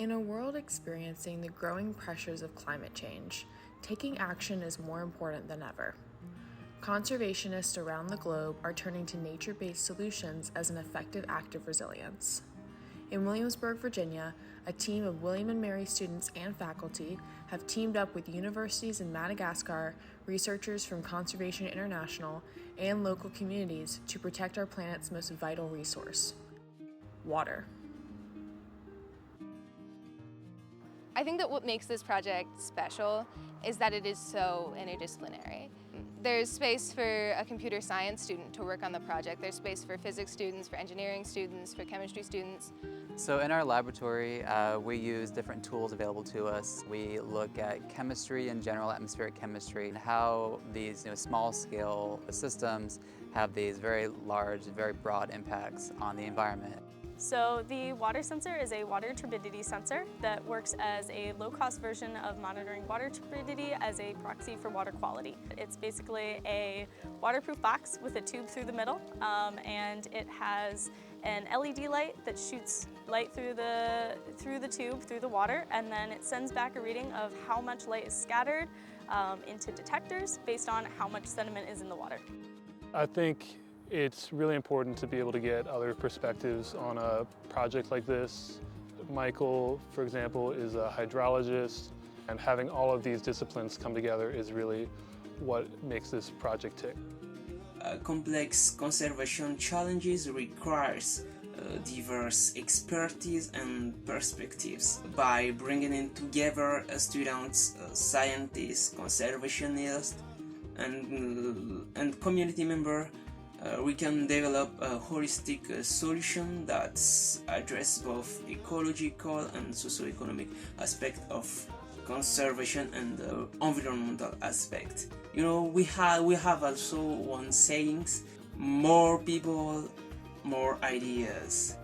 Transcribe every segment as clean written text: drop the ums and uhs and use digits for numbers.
In a world experiencing the growing pressures of climate change, taking action is more important than ever. Conservationists around the globe are turning to nature-based solutions as an effective act of resilience. In Williamsburg, Virginia, a team of William and Mary students and faculty have teamed up with universities in Madagascar, researchers from Conservation International, and local communities to protect our planet's most vital resource: water. I think that what makes this project special is that it is so interdisciplinary. There's space for a computer science student to work on the project. There's space for physics students, for engineering students, for chemistry students. So in our laboratory, we use different tools available to us. We look at chemistry and general atmospheric chemistry and how these small-scale systems have these very large, very broad impacts on the environment. So the water sensor is a water turbidity sensor that works as a low-cost version of monitoring water turbidity as a proxy for water quality. It's basically a waterproof box with a tube through the middle, and it has an LED light that shoots light through the tube, through the water, and then it sends back a reading of how much light is scattered into detectors based on how much sediment is in the water. I think it's really important to be able to get other perspectives on a project like this. Michael, for example, is a hydrologist, and having all of these disciplines come together is really what makes this project tick. Complex conservation challenges requires diverse expertise and perspectives. By bringing in together students, scientists, conservationists, and community members, we can develop a holistic solution that addresses both ecological and socio-economic aspect of conservation and the environmental aspect. We have also one sayings: more people, more ideas.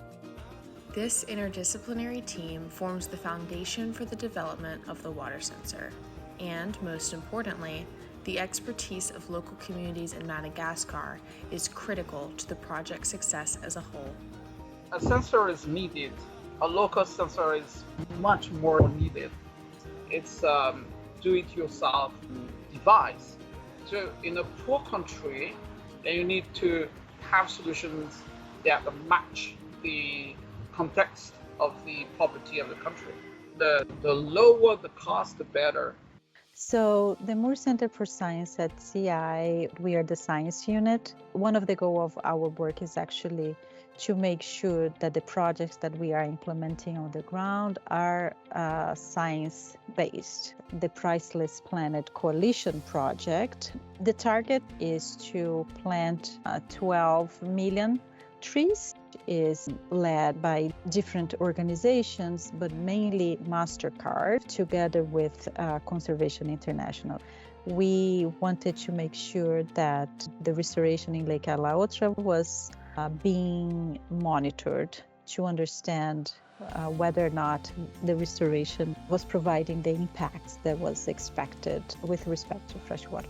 This interdisciplinary team forms the foundation for the development of the water sensor, and most importantly, the expertise of local communities in Madagascar is critical to the project's success as a whole. A sensor is needed. A local sensor is much more needed. It's do-it-yourself device. So in a poor country, then you need to have solutions that match the context of the poverty of the country. The lower the cost, the better. So the Moore Center for Science at CI, we are the science unit. One of the goals of our work is actually to make sure that the projects that we are implementing on the ground are science-based. The Priceless Planet Coalition project, the target is to plant 12 million trees. Is led by different organizations, but mainly MasterCard, together with Conservation International. We wanted to make sure that the restoration in Lake Alaotra was being monitored to understand whether or not the restoration was providing the impacts that was expected with respect to freshwater.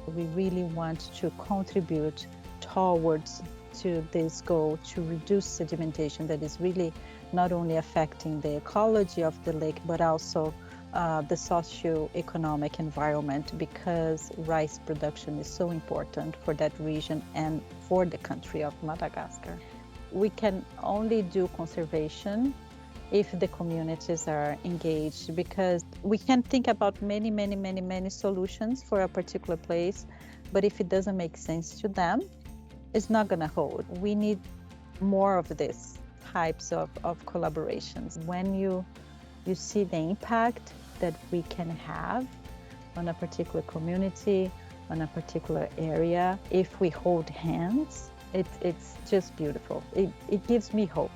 We really want to contribute towards to this goal to reduce sedimentation that is really not only affecting the ecology of the lake, but also the socio-economic environment, because rice production is so important for that region and for the country of Madagascar. We can only do conservation if the communities are engaged, because we can think about many solutions for a particular place, but if it doesn't make sense to them, it's not going to hold. We need more of these types of collaborations. When you see the impact that we can have on a particular community, on a particular area, if we hold hands, it's just beautiful. It gives me hope.